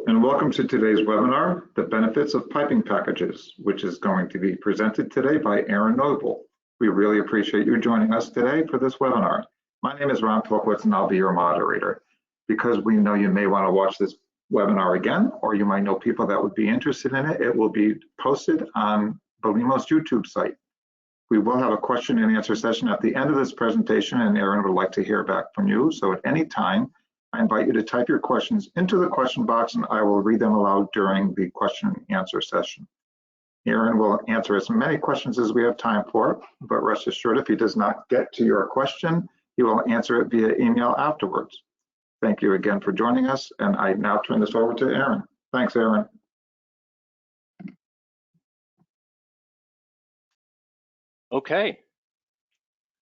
Hello, and welcome to today's webinar, The Benefits of Piping Packages, which is going to be presented today by Aaron Nobel. We really appreciate you joining us today for this webinar. My name is Ron Polkowitz, and I'll be your moderator. Because we know you may want to watch this webinar again, or you might know people that would be interested in it, it will be posted on Belimo's YouTube site. We will have a question and answer session at the end of this presentation, and Aaron would like to hear back from you. So at any time, I invite you to type your questions into the question box, and I will read them aloud during the question and answer session. Aaron will answer as many questions as we have time for, but rest assured, if he does not get to your question, he will answer it via email afterwards. Thank you again for joining us, and I now turn this over to Aaron. Thanks, Aaron. Okay,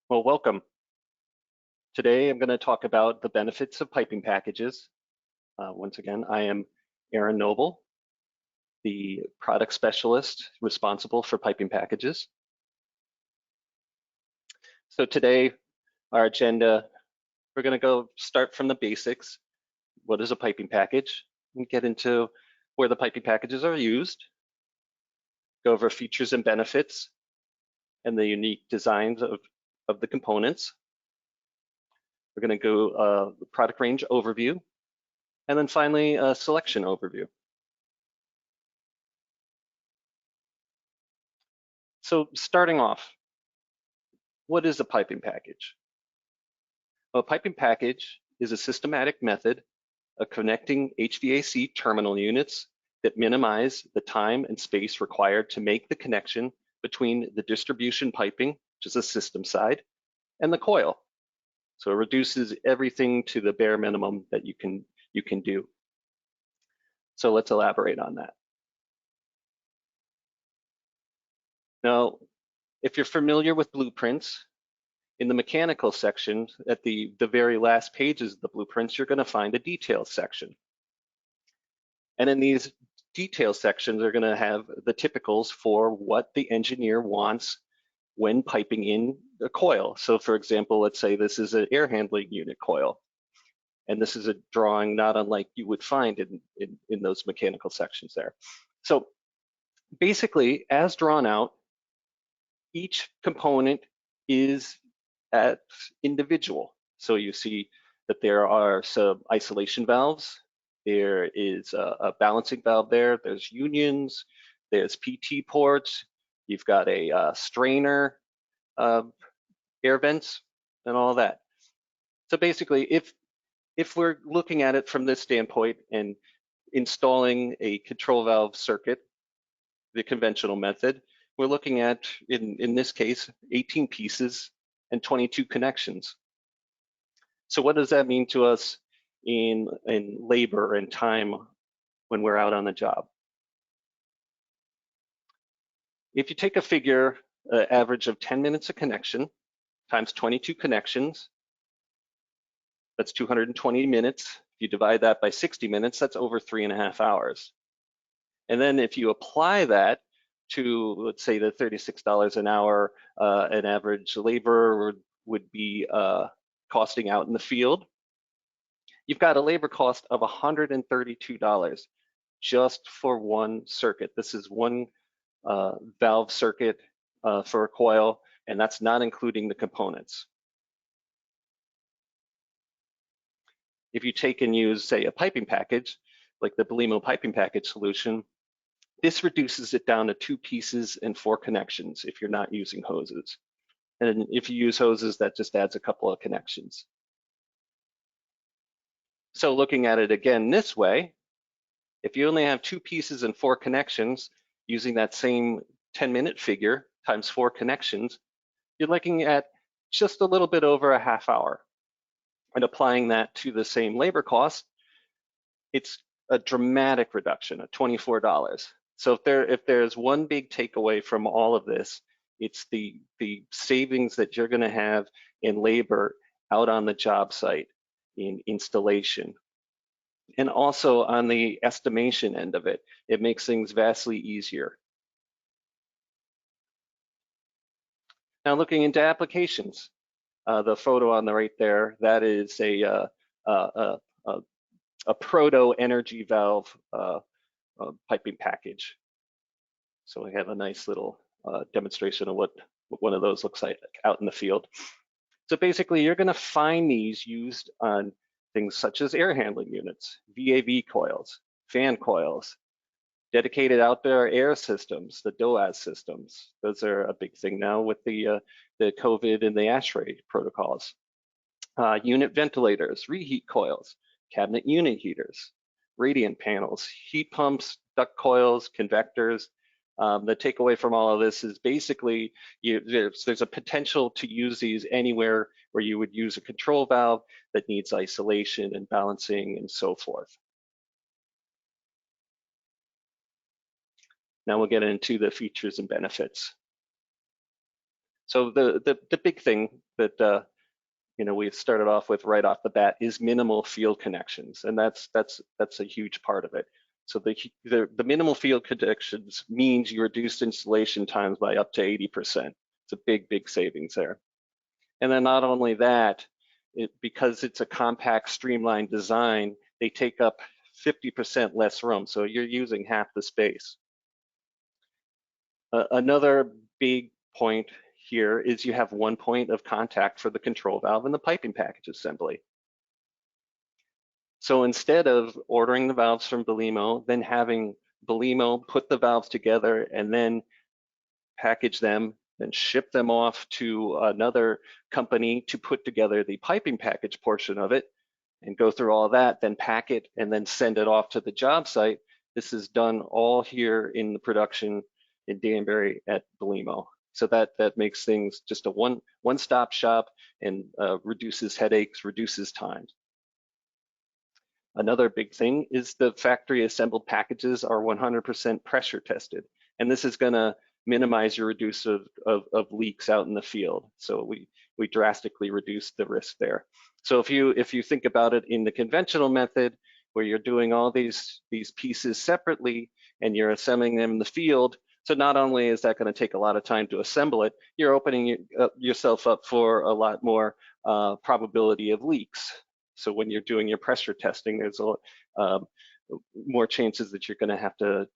well, welcome. Today, I'm going to talk about the benefits of piping packages. Once again, I am Aaron Nobel, the product specialist responsible for piping packages. So today, our agenda, we're going to start from the basics. What is a piping package? And get into where the piping packages are used. Go over features and benefits and the unique designs of the components. We're going to go product range overview, and then finally a selection overview. So starting off, what is a piping package? Well, a piping package is a systematic method of connecting HVAC terminal units that minimize the time and space required to make the connection between the distribution piping, which is the system side, and the coil. So it reduces everything to the bare minimum that you can do. So let's elaborate on that. Now, if you're familiar with blueprints, in the mechanical section, at the very last pages of the blueprints, you're going to find a details section. And in these detail sections are going to have the typicals for what the engineer wants when piping in a coil. So for example, let's say this is an air handling unit coil. And this is a drawing not unlike you would find in those mechanical sections there. So basically, as drawn out, each component is at individual. So you see that there are some isolation valves. There is a balancing valve there. There's unions. There's PT ports. You've got a strainer, air vents, and all that. So basically, if we're looking at it from this standpoint and installing a control valve circuit, the conventional method, we're looking at, in this case, 18 pieces and 22 connections. So what does that mean to us in labor and time when we're out on the job? If you take a figure, average of 10 minutes a connection times 22 connections, that's 220 minutes. If you divide that by 60 minutes, that's over 3.5 hours. And then if you apply that to, let's say, the $36 an hour, an average labor would be costing out in the field, you've got a labor cost of $132 just for one circuit. This is one valve circuit for a coil, and that's not including the components. If you take and use, say, a piping package, like the Belimo Piping Package solution, this reduces it down to 2 pieces and 4 connections if you're not using hoses. And if you use hoses, that just adds a couple of connections. So looking at it again this way, if you only have 2 pieces and 4 connections, using that same 10-minute figure times 4 connections, you're looking at just a little bit over a half hour. And applying that to the same labor cost, it's a dramatic reduction of $24. So if there's one big takeaway from all of this, it's the savings that you're going to have in labor out on the job site, in installation. And also on the estimation end of it, it makes things vastly easier. Now looking into applications, the photo on the right there, that is a a proto energy valve piping package. So we have a nice little demonstration of what one of those looks like out in the field. So basically, you're going to find these used on things such as air handling units, VAV coils, fan coils, dedicated outdoor air systems, the DOAS systems. Those are a big thing now with the COVID and the ASHRAE protocols. Unit ventilators, reheat coils, cabinet unit heaters, radiant panels, heat pumps, duct coils, convectors. The takeaway from all of this is basically there's a potential to use these anywhere where you would use a control valve that needs isolation and balancing and so forth. Now we'll get into the features and benefits. So the big thing that we've started off with right off the bat is minimal field connections, and that's a huge part of it. So the minimal field connections means you reduce installation times by up to 80%. It's a big savings there. And then not only that, because it's a compact, streamlined design, they take up 50% less room, so you're using half the space. Another big point here is you have one point of contact for the control valve and the piping package assembly. So instead of ordering the valves from Belimo, then having Belimo put the valves together and then package them, then ship them off to another company to put together the piping package portion of it and go through all that, then pack it and then send it off to the job site. This is done all here in the production in Danbury at Belimo. So that makes things just a one-stop shop and reduces headaches, reduces time. Another big thing is the factory assembled packages are 100% pressure tested, and this is going to minimize your reduce of leaks out in the field. So we drastically reduce the risk there. So if you think about it in the conventional method, where you're doing all these pieces separately and you're assembling them in the field, so not only is that going to take a lot of time to assemble it, you're opening yourself up for a lot more probability of leaks. So when you're doing your pressure testing, there's more chances that you're going to have to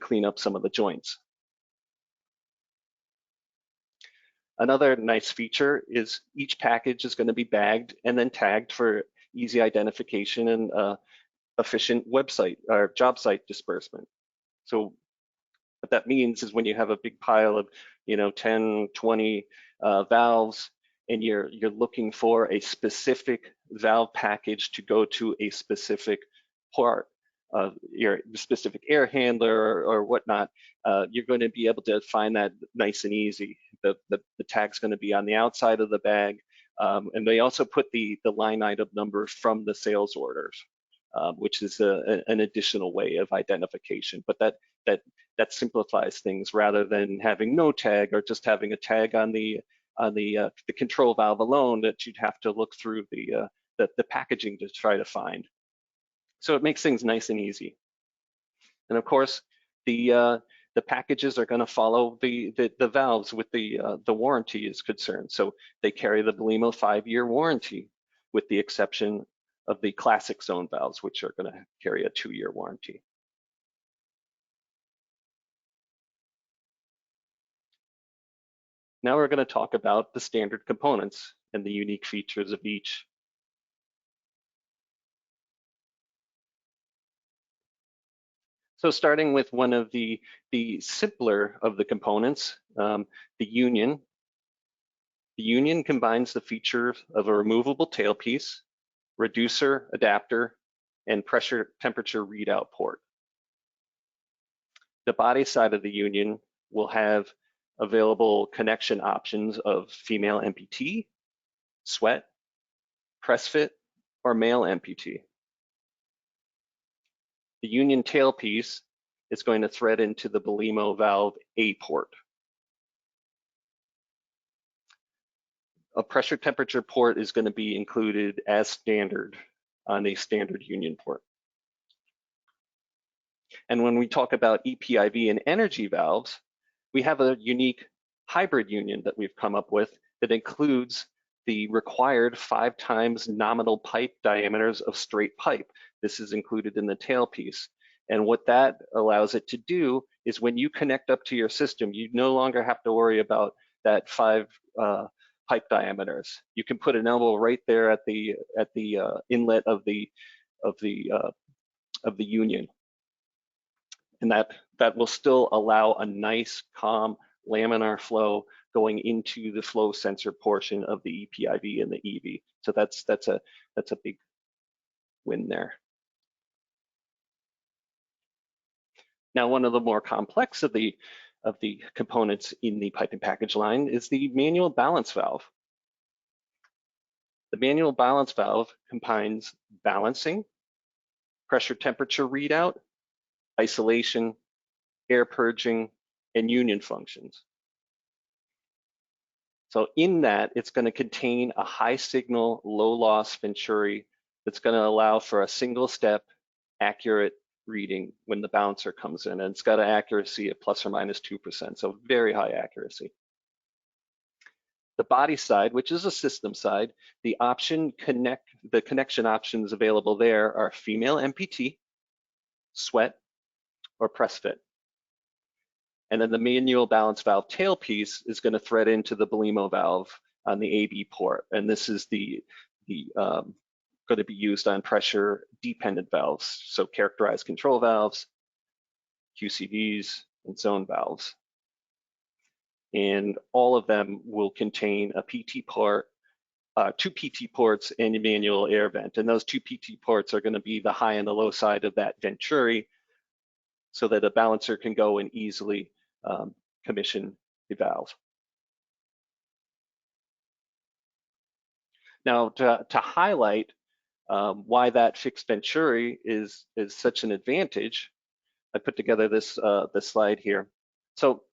clean up some of the joints. Another nice feature is each package is going to be bagged and then tagged for easy identification and efficient website or job site disbursement. So what that means is when you have a big pile of 10, 20 valves, and you're looking for a specific valve package to go to a specific part of your specific air handler or whatnot, you're going to be able to find that nice and easy. The tag's going to be on the outside of the bag, and they also put the line item number from the sales orders, which is an additional way of identification. But that simplifies things rather than having no tag or just having a tag on the control valve alone that you'd have to look through the packaging to try to find. So it makes things nice and easy. And of course, the packages are going to follow the valves with the warranty is concerned. So they carry the Belimo 5-year warranty, with the exception of the classic zone valves, which are going to carry a 2-year warranty. Now we're going to talk about the standard components and the unique features of each. So starting with one of the simpler of the components, the union. The union combines the feature of a removable tailpiece, reducer, adapter, and pressure temperature readout port. The body side of the union will have available connection options of female MPT, sweat, press fit, or male MPT. The union tailpiece is going to thread into the Belimo valve A port. A pressure temperature port is going to be included as standard on a standard union port. And when we talk about EPIV and energy valves, we have a unique hybrid union that we've come up with that includes the required 5 times nominal pipe diameters of straight pipe. This is included in the tailpiece. And what that allows it to do is when you connect up to your system, you no longer have to worry about that 5 pipe diameters. You can put an elbow right there at the inlet of the union, and that will still allow a nice, calm laminar flow going into the flow sensor portion of the EPIV and the EV. So that's a big win there. Now, one of the more complex of the components in the piping package line is the manual balance valve. The manual balance valve combines balancing, pressure temperature readout, isolation, air purging, and union functions. So in that, it's going to contain a high signal, low loss venturi that's going to allow for a single step accurate reading when the balancer comes in, and it's got an accuracy of plus or minus 2%, so very high accuracy. The body side, which is a system side, the connection options available there are female MPT, sweat, or press fit. And then the manual balance valve tailpiece is going to thread into the Belimo valve on the AB port, and this is going to be used on pressure dependent valves, so characterized control valves, QCVs, and zone valves. And all of them will contain a PT port, 2 PT ports, and a manual air vent. And those 2 PT ports are going to be the high and the low side of that venturi, so that a balancer can go and easily commission the valve. Now, to highlight why that fixed venturi is such an advantage, I put together this slide here. So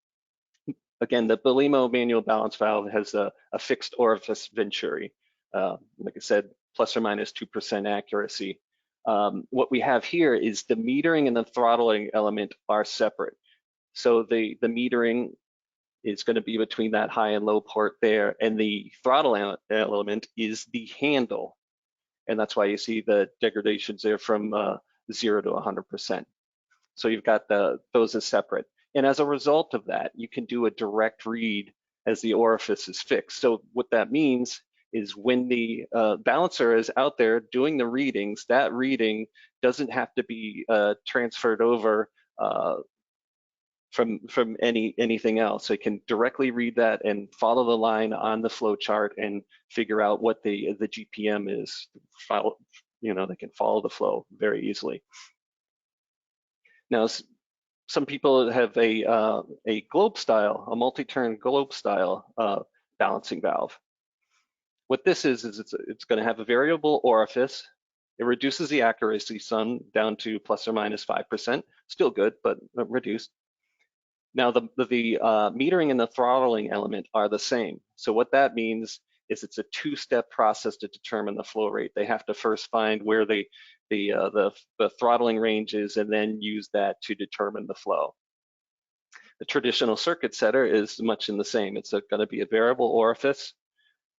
again, the Belimo manual balance valve has a fixed orifice venturi. Like I said, plus or minus 2% accuracy. What we have here is the metering and the throttling element are separate. So the metering is going to be between that high and low port there, and the throttle element is the handle. And that's why you see the degradations there from 0 to 100%. So you've got those as separate. And as a result of that, you can do a direct read as the orifice is fixed. So what that means is when the balancer is out there doing the readings, that reading doesn't have to be transferred over from anything else. So you can directly read that and follow the line on the flow chart and figure out what the GPM is. They can follow the flow very easily. Now, some people have a globe style, a multi-turn globe style balancing valve. What this is it's going to have a variable orifice. It reduces the accuracy some down to plus or minus 5%. Still good, but reduced. Now the metering and the throttling element are the same. So what that means is it's a 2-step process to determine the flow rate. They have to first find where the throttling range is and then use that to determine the flow. The traditional circuit setter is much in the same. It's going to be a variable orifice.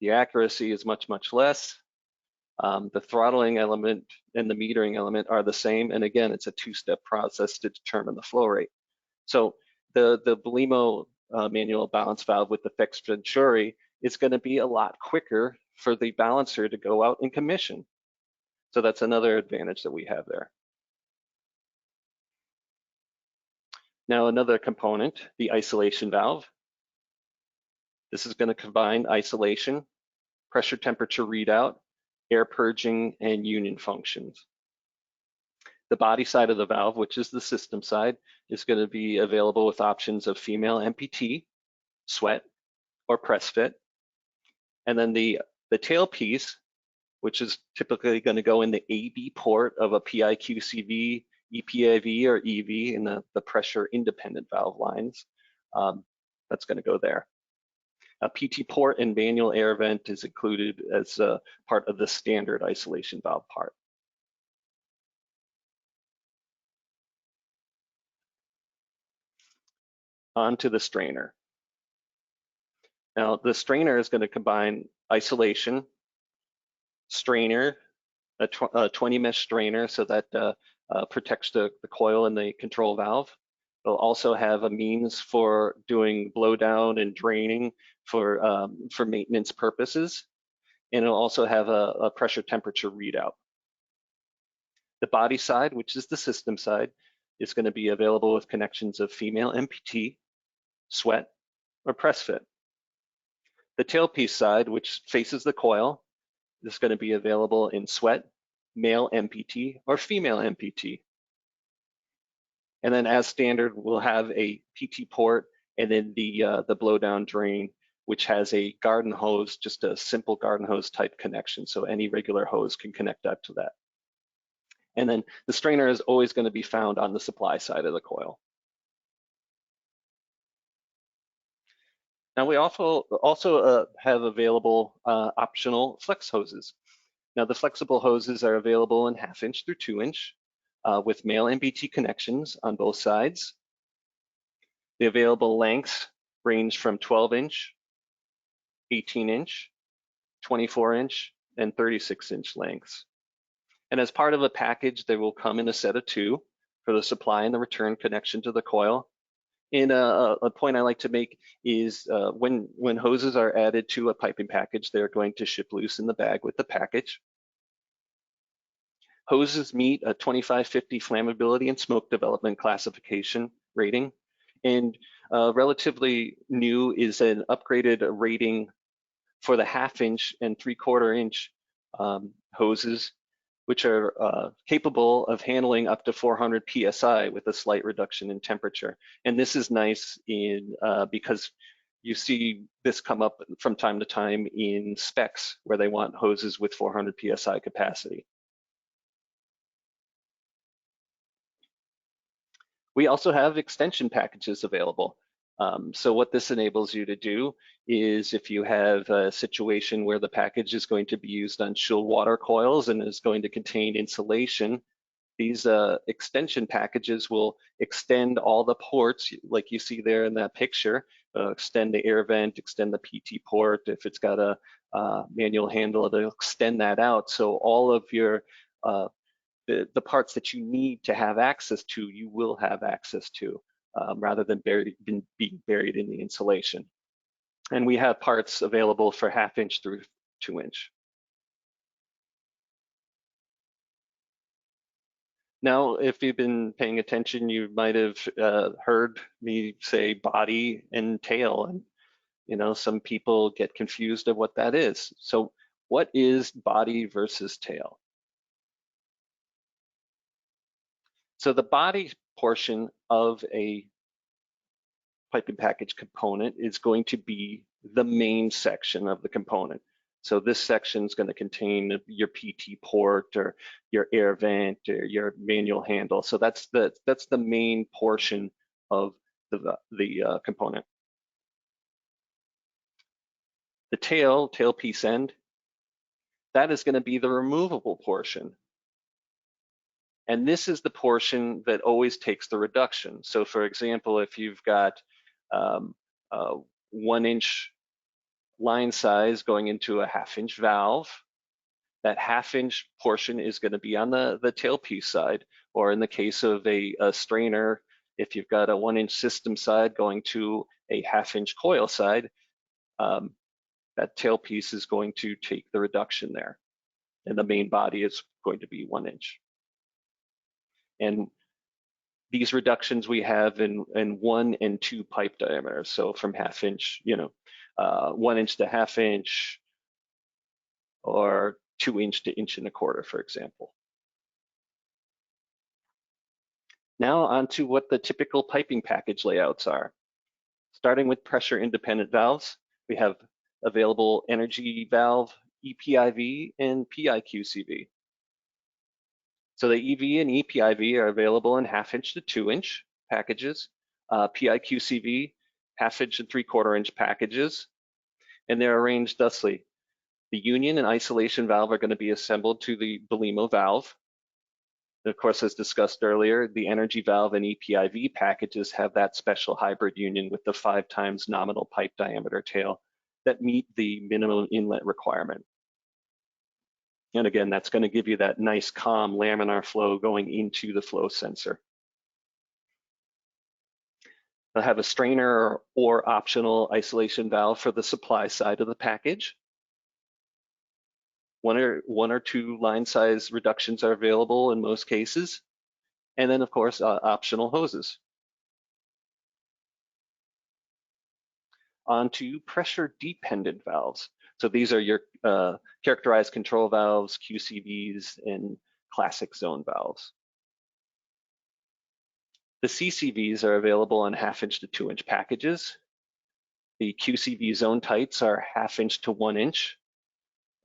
The accuracy is much, much less. The throttling element and the metering element are the same. And again, it's a 2-step process to determine the flow rate. So the Belimo manual balance valve with the fixed venturi is going to be a lot quicker for the balancer to go out and commission. So that's another advantage that we have there. Now another component, the isolation valve. This is going to combine isolation, pressure temperature readout, air purging, and union functions. The body side of the valve, which is the system side, is going to be available with options of female MPT, sweat, or press fit. And then the tailpiece, which is typically going to go in the AB port of a PIQCV, EPIV, or EV in the pressure independent valve lines. That's going to go there. A PT port and manual air vent is included as part of the standard isolation valve part. On to the strainer. Now, the strainer is going to combine isolation, strainer, a 20 mesh strainer, so that protects the coil and the control valve. It'll also have a means for doing blowdown and draining for maintenance purposes. And it'll also have a pressure temperature readout. The body side, which is the system side, is going to be available with connections of female MPT, sweat, or press fit. The tailpiece side, which faces the coil, is going to be available in sweat, male MPT, or female MPT. And then as standard, we'll have a PT port and then the blowdown drain, which has a garden hose, just a simple garden hose type connection. So any regular hose can connect up to that. And then the strainer is always going to be found on the supply side of the coil. Now we also have available optional flex hoses. Now the flexible hoses are available in 1/2 inch through 2 inch with male MPT connections on both sides. The available lengths range from 12 inch, 18 inch, 24 inch, and 36 inch lengths. And as part of a package, they will come in a set of 2 for the supply and the return connection to the coil. And a point I like to make is when hoses are added to a piping package, they're going to ship loose in the bag with the package. Hoses meet a 2550 flammability and smoke development classification rating. And relatively new is an upgraded rating for the 1/2 inch and 3/4 inch hoses, which are capable of handling up to 400 PSI with a slight reduction in temperature. And this is nice because you see this come up from time to time in specs where they want hoses with 400 PSI capacity. We also have extension packages available. So what this enables you to do is if you have a situation where the package is going to be used on chill water coils and is going to contain insulation, these extension packages will extend all the ports like you see there in that picture, extend the air vent, extend the PT port. If it's got a manual handle, it'll extend that out. So all of your the parts that you need to have access to, you will have access to. Rather than being buried in the insulation. And we have parts available for 1/2 inch through 2 inch. Now, if you've been paying attention, you might have heard me say body and tail, and some people get confused of what that is. So what is body versus tail? So the body portion of a piping package component is going to be the main section of the component. So this section is going to contain your PT port or your air vent or your manual handle. So that's the main portion of the component. The tail piece end, that is going to be the removable portion. And this is the portion that always takes the reduction. So for example, if you've got 1 inch line size going into a 1/2 inch valve, that 1/2 inch portion is going to be on the tailpiece side, or in the case of a strainer, if you've got a 1 inch system side going to a 1/2 inch coil side, that tailpiece is going to take the reduction there. And the main body is going to be 1 inch. And these reductions we have in 1 and 2 pipe diameters. So from 1/2 inch, 1 inch to 1/2 inch, or 2 inch to 1.25 inches, for example. Now on to what the typical piping package layouts are. Starting with pressure independent valves, we have available energy valve, EPIV, and PIQCV. So the EV and EPIV are available in 1/2 inch to 2 inch packages, PIQCV, 1/2 inch and 3/4 inch packages, and they're arranged thusly. The union and isolation valve are going to be assembled to the Belimo valve. And of course, as discussed earlier, the energy valve and EPIV packages have that special hybrid union with the 5 times nominal pipe diameter tail. that meet the minimum inlet requirement. And again, that's going to give you that nice calm laminar flow going into the flow sensor. They'll have a strainer or optional isolation valve for the supply side of the package. One or two line size reductions are available in most cases. And then of course, optional hoses. On to pressure dependent valves. So these are your characterized control valves, QCVs, and classic zone valves. The CCVs are available in 1/2 inch to 2 inch packages. The QCV zone tights are 1/2 inch to 1 inch,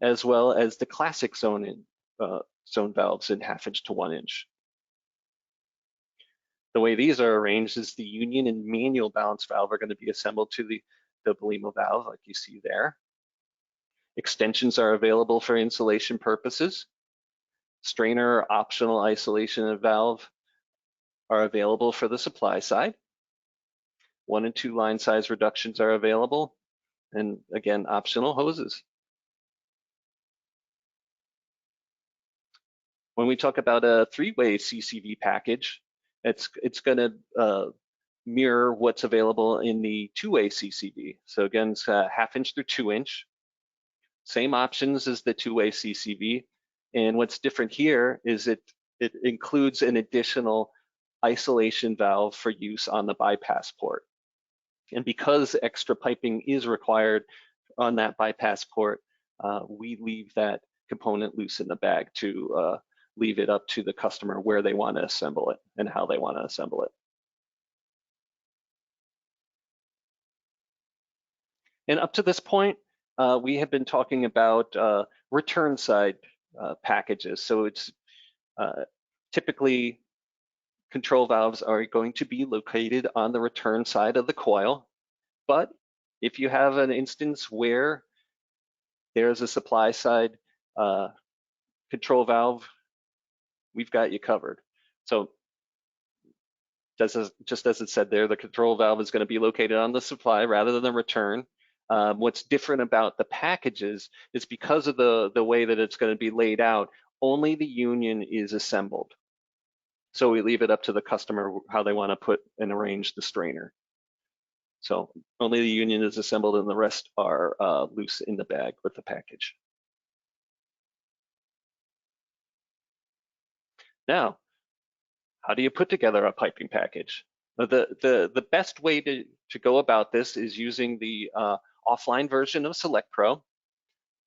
as well as the classic zone valves in 1/2 inch to 1 inch. The way these are arranged is the union and manual balance valve are going to be assembled to the Belimo valve, like you see there. Extensions are available for insulation purposes. Strainer or optional isolation valve are available for the supply side. 1 and 2 line size reductions are available. And again, optional hoses. When we talk about a 3-way CCV package, it's going to mirror what's available in the 2-way CCV. So again, it's 1/2 inch through 2 inch. Same options as the 2-way CCV. And what's different here is it includes an additional isolation valve for use on the bypass port. And because extra piping is required on that bypass port, we leave that component loose in the bag to leave it up to the customer where they want to assemble it and how they want to assemble it. And up to this point, we have been talking about return side packages. So it's typically control valves are going to be located on the return side of the coil. But if you have an instance where there's a supply side control valve, we've got you covered. So just as it said there, the control valve is going to be located on the supply rather than the return. What's different about the packages is because of the way that it's going to be laid out, only the union is assembled. So we leave it up to the customer how they want to put and arrange the strainer. So only the union is assembled and the rest are loose in the bag with the package. Now, how do you put together a piping package? The best way to go about this is using the offline version of Select Pro.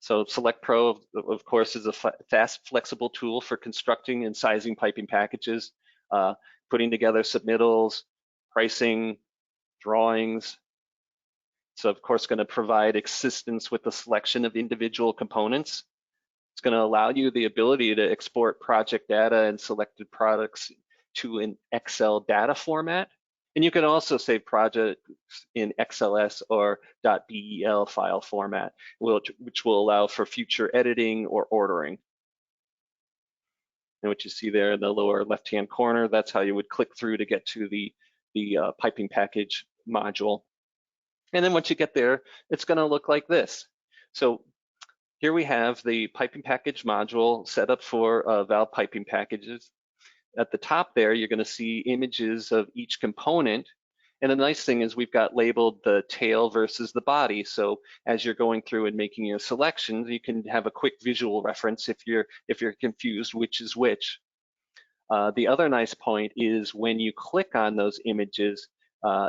So Select Pro, of course, is a fast, flexible tool for constructing and sizing piping packages, putting together submittals, pricing, drawings. So of course, going to provide assistance with the selection of individual components. It's going to allow you the ability to export project data and selected products to an Excel data format. And you can also save projects in XLS or .bel file format, which will allow for future editing or ordering. And what you see there in the lower left-hand corner, that's how you would click through to get to the piping package module. And then once you get there, it's going to look like this. So here we have the piping package module set up for valve piping packages. At the top there, you're going to see images of each component. And the nice thing is we've got labeled the tail versus the body. So as you're going through and making your selections, you can have a quick visual reference if you're confused which is which. The other nice point is when you click on those images,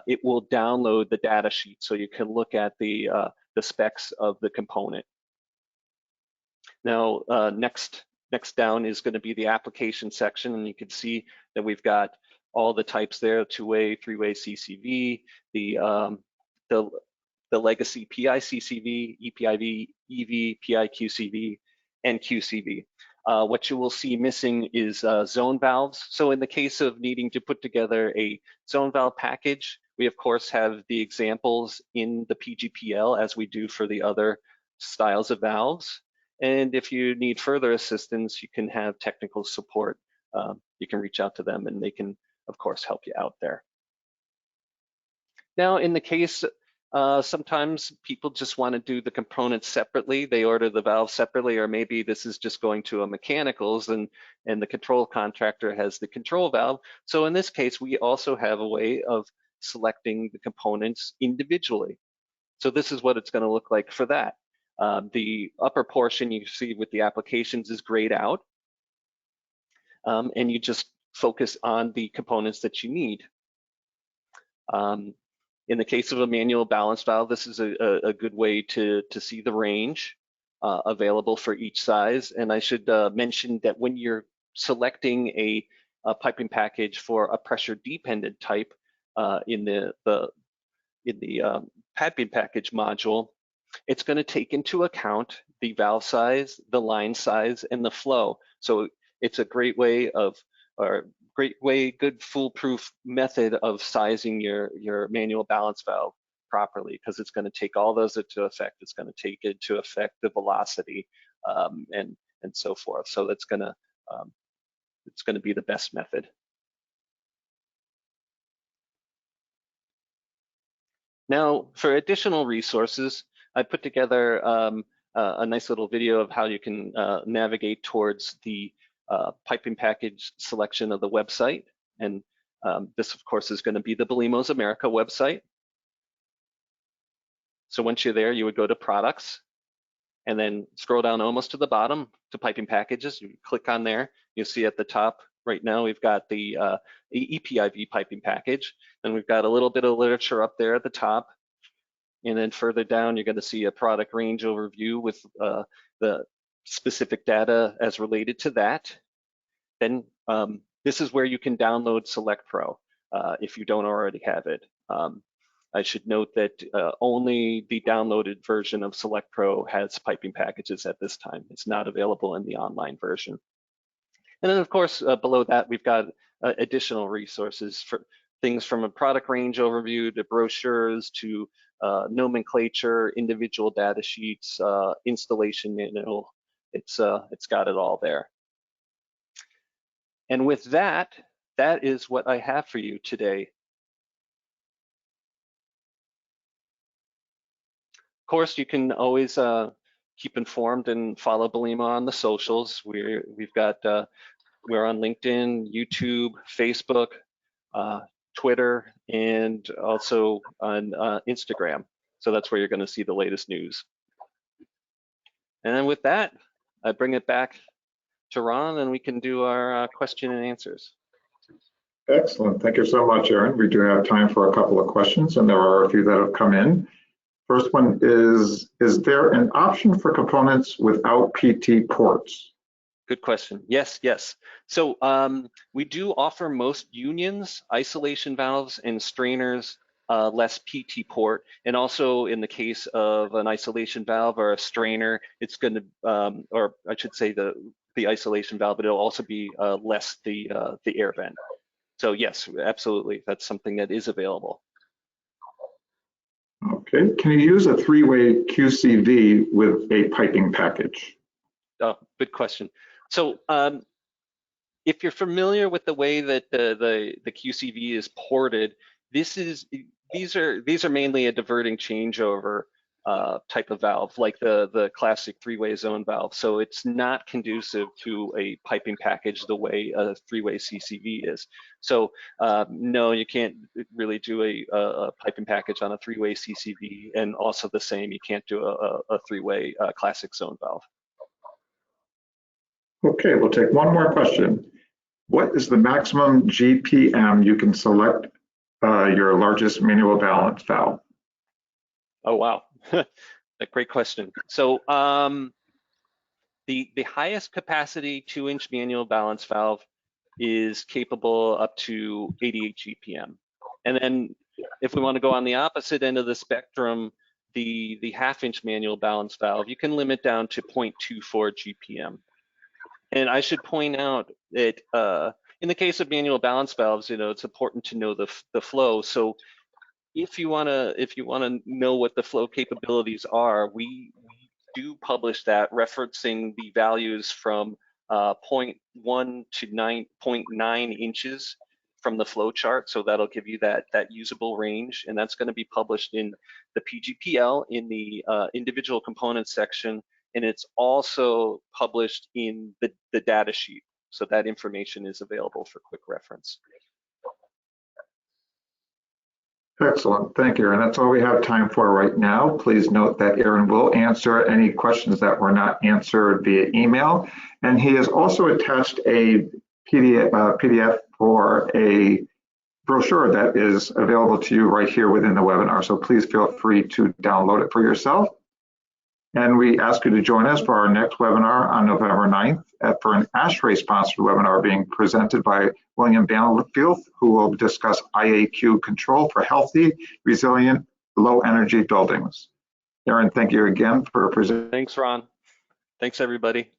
it will download the data sheet so you can look at the specs of the component. Now, next down is going to be the application section, and you can see that we've got all the types there: 2-way, 3-way CCV, the legacy PI CCV, EPIV, EV, PI QCV, and QCV. What you will see missing is zone valves. So in the case of needing to put together a zone valve package, we of course have the examples in the PGPL as we do for the other styles of valves. And if you need further assistance, you can have technical support. You can reach out to them and they can, of course, help you out there. Now, in the case Sometimes people just want to do the components separately. They order the valve separately, or maybe this is just going to a mechanicals and the control contractor has the control valve. So in this case, we also have a way of selecting the components individually. So this is what it's going to look like for that. The upper portion you see with the applications is grayed out, and you just focus on the components that you need. In the case of a manual balance valve, this is a good way to see the range available for each size. And I should mention that when you're selecting a piping package for a pressure-dependent type in the piping package module, it's going to take into account the valve size, the line size, and the flow. So it's a great way of, good foolproof method of sizing your manual balance valve properly, because it's going to take all those into effect. It's going to take into effect the velocity and so forth. So that's going to it's going to be the best method. Now, for additional resources, I put together a nice little video of how you can navigate towards the piping package selection of the website. And this, of course, is going to be the Belimo's America website. So once you're there, you would go to products and then scroll down almost to the bottom to piping packages. You click on there. You'll see at the top right now, we've got the EPIV piping package, and we've got a little bit of literature up there at the top. And then further down, you're going to see a product range overview with the specific data as related to that. Then this is where you can download Select Pro if you don't already have it. I should note that only the downloaded version of Select Pro has piping packages at this time. It's not available in the online version. And then, of course, below that, we've got additional resources for things from a product range overview to brochures to nomenclature, individual data sheets, installation manual. It's got it all there. And with that, that is what I have for you today. Of course, you can always keep informed and follow Belimo on the socials. We're on LinkedIn, YouTube, Facebook, Twitter, and also on Instagram. So that's where you're going to see the latest news. And then with that, I bring it back to Ron, and we can do our question and answers. Excellent. Thank you so much, Aaron. We do have time for a couple of questions, and there are a few that have come in. First one is there an option for components without PT ports? Good question. Yes, yes. So we do offer most unions, isolation valves, and strainers less PT port. And also in the case of an isolation valve or a strainer, it's going to, or I should say the isolation valve, but it'll also be less the air vent. So yes, absolutely. That's something that is available. Okay. Can you use a three-way QCV with a piping package? Oh, good question. So if you're familiar with the way that the QCV is ported, these are mainly a diverting changeover type of valve, like the classic three-way zone valve. So it's not conducive to a piping package the way a three-way CCV is. So no, you can't really do a piping package on a three-way CCV, and also the same, you can't do a three-way classic zone valve. Okay, we'll take one more question. What is the maximum GPM you can select your largest manual balance valve? Oh, wow. A great question. So the highest capacity 2-inch manual balance valve is capable up to 88 GPM. And then if we want to go on the opposite end of the spectrum, the 1/2-inch manual balance valve, you can limit down to 0.24 GPM. And I should point out that in the case of manual balance valves, it's important to know the flow. So if you wanna know what the flow capabilities are, we do publish that, referencing the values from 0.1 to 0.9 inches from the flow chart. So that'll give you that usable range, and that's going to be published in the PGPL in the individual components section, and it's also published in the data sheet. So that information is available for quick reference. Excellent, thank you, and that's all we have time for right now. Please note that Aaron will answer any questions that were not answered via email, and he has also attached a PDF for a brochure that is available to you right here within the webinar, so please feel free to download it for yourself. And we ask you to join us for our next webinar on November 9th for an ASHRAE-sponsored webinar being presented by William Banfield, who will discuss IAQ control for healthy, resilient, low-energy buildings. Aaron, thank you again for presenting. Thanks, Ron. Thanks, everybody.